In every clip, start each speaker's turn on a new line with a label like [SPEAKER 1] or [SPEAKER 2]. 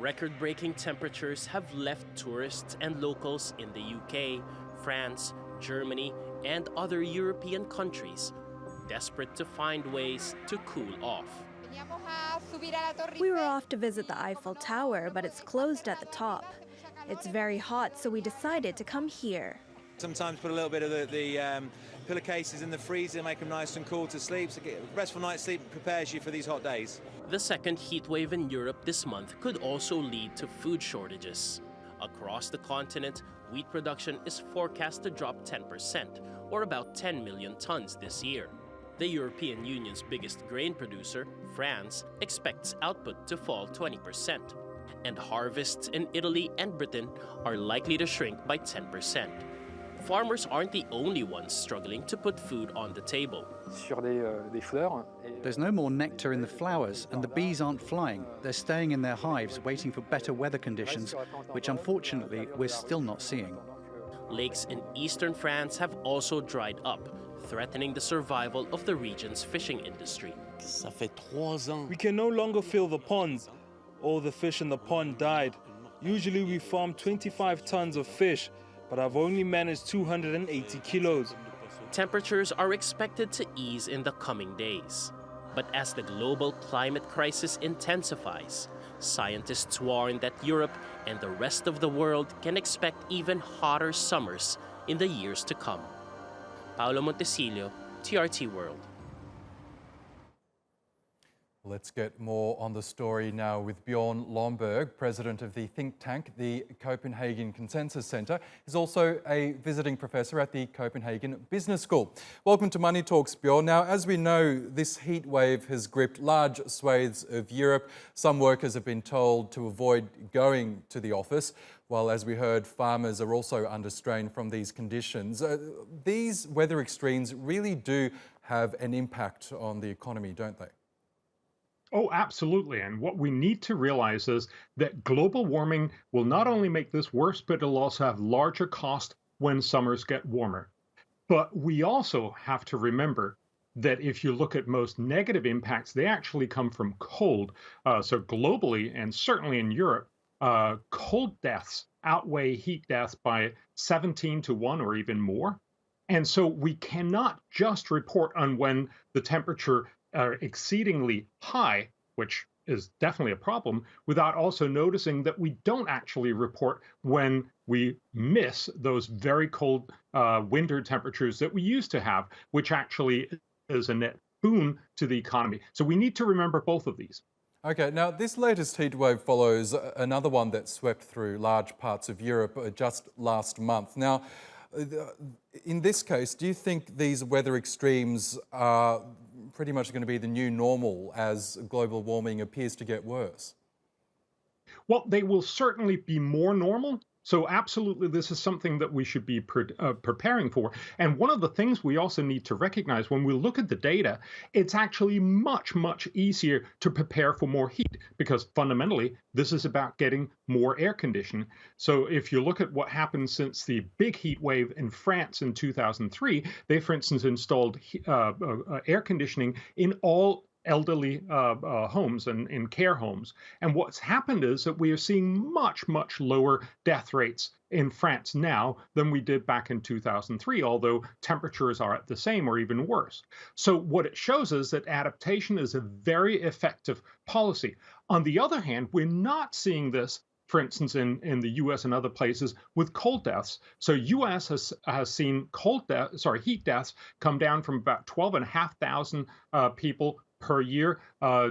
[SPEAKER 1] Record-breaking temperatures have left tourists and locals in the UK, France, Germany, and other European countries desperate to find ways to cool off.
[SPEAKER 2] We were off to visit the Eiffel Tower, but it's closed at the top. It's very hot, so we decided to come here.
[SPEAKER 3] Sometimes put a little bit of the pillowcases in the freezer, make them nice and cool to sleep. So a restful night's sleep prepares you for these hot days.
[SPEAKER 1] The second heat wave in Europe this month could also lead to food shortages. Across the continent, wheat production is forecast to drop 10%, or about 10 million tons this year. The European Union's biggest grain producer, France, expects output to fall 20%, and harvests in Italy and Britain are likely to shrink by 10%. Farmers aren't the only ones struggling to put food on the table.
[SPEAKER 4] There's no more nectar in the flowers, and the bees aren't flying. They're staying in their hives, waiting for better weather conditions, which unfortunately we're still not seeing.
[SPEAKER 1] Lakes in eastern France have also dried up, threatening the survival of the region's fishing industry.
[SPEAKER 5] We can no longer fill the ponds. All the fish in the pond died. Usually we farm 25 tons of fish, but I've only managed 280 kilos.
[SPEAKER 1] Temperatures are expected to ease in the coming days. But as the global climate crisis intensifies, scientists warn that Europe and the rest of the world can expect even hotter summers in the years to come. Paolo Montecillo, TRT World.
[SPEAKER 6] Let's get more on the story now with Bjorn Lomborg, president of the think tank, the Copenhagen Consensus Center. He's also a visiting professor at the Copenhagen Business School. Welcome to Money Talks, Bjorn. Now, as we know, this heat wave has gripped large swathes of Europe. Some workers have been told to avoid going to the office, while, as we heard, farmers are also under strain from these conditions. These weather extremes really do have an impact on the economy, don't they?
[SPEAKER 7] Oh, absolutely. And what we need to realize is that global warming will not only make this worse, but it'll also have larger cost when summers get warmer. But we also have to remember that if you look at most negative impacts, they actually come from cold. So globally, and certainly in Europe, cold deaths outweigh heat deaths by 17 to 1 or even more. And so we cannot just report on when the temperature are exceedingly high, which is definitely a problem, without also noticing that we don't actually report when we miss those very cold winter temperatures that we used to have, which actually is a net boon to the economy. So we need to remember both of these.
[SPEAKER 6] Okay, now this latest heat wave follows another one that swept through large parts of Europe just last month. Now, in this case, do you think these weather extremes are pretty much going to be the new normal as global warming appears to get worse?
[SPEAKER 7] Well, they will certainly be more normal. So absolutely, this is something that we should be preparing for. And one of the things we also need to recognize when we look at the data, it's actually much, much easier to prepare for more heat because fundamentally, this is about getting more air conditioning. So if you look at what happened since the big heat wave in France in 2003, they, for instance, installed air conditioning in all elderly homes and in care homes. And what's happened is that we are seeing much, much lower death rates in France now than we did back in 2003, although temperatures are at the same or even worse. So what it shows is that adaptation is a very effective policy. On the other hand, we're not seeing this, for instance, in the US and other places with cold deaths. So US has seen heat deaths come down from about 12,500 people per year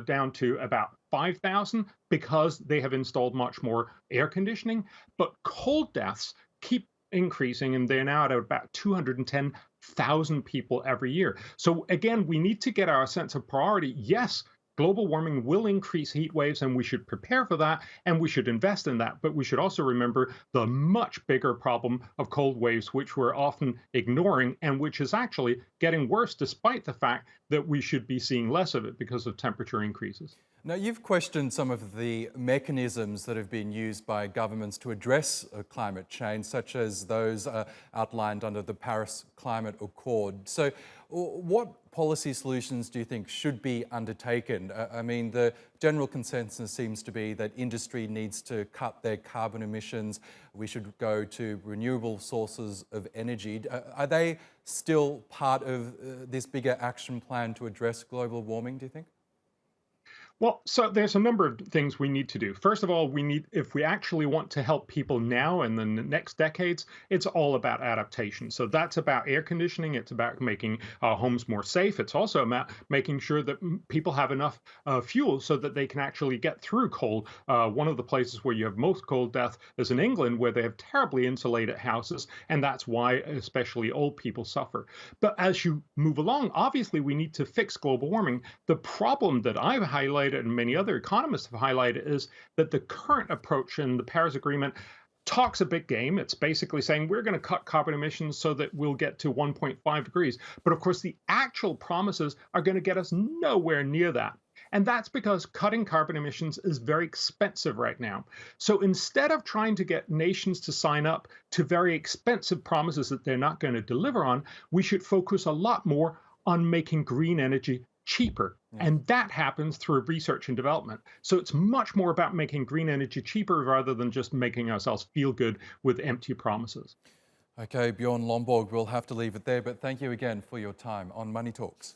[SPEAKER 7] down to about 5,000 because they have installed much more air conditioning. But cold deaths keep increasing, and they're now at about 210,000 people every year. So again, we need to get our sense of priority. Yes, global warming will increase heat waves, and we should prepare for that, and we should invest in that. But we should also remember the much bigger problem of cold waves, which we're often ignoring, and which is actually getting worse, despite the fact that we should be seeing less of it because of temperature increases.
[SPEAKER 6] Now, you've questioned some of the mechanisms that have been used by governments to address climate change, such as those outlined under the Paris Climate Accord. So What policy solutions do you think should be undertaken? I mean, the general consensus seems to be that industry needs to cut their carbon emissions. We should go to renewable sources of energy. Are they still part of this bigger action plan to address global warming, do you think?
[SPEAKER 7] Well, so there's a number of things we need to do. First of all, if we actually want to help people now and then the next decades, it's all about adaptation. So that's about air conditioning. It's about making our homes more safe. It's also about making sure that people have enough fuel so that they can actually get through cold. One of the places where you have most cold death is in England, where they have terribly insulated houses, and that's why especially old people suffer. But as you move along, obviously we need to fix global warming. The problem that I've highlighted and many other economists have highlighted is that the current approach in the Paris Agreement talks a big game. It's basically saying we're going to cut carbon emissions so that we'll get to 1.5 degrees. But of course, the actual promises are going to get us nowhere near that. And that's because cutting carbon emissions is very expensive right now. So instead of trying to get nations to sign up to very expensive promises that they're not going to deliver on, we should focus a lot more on making green energy cheaper. And that happens through research and development. So it's much more about making green energy cheaper rather than just making ourselves feel good with empty promises.
[SPEAKER 6] Okay, Bjorn Lomborg, we'll have to leave it there, but thank you again for your time on Money Talks.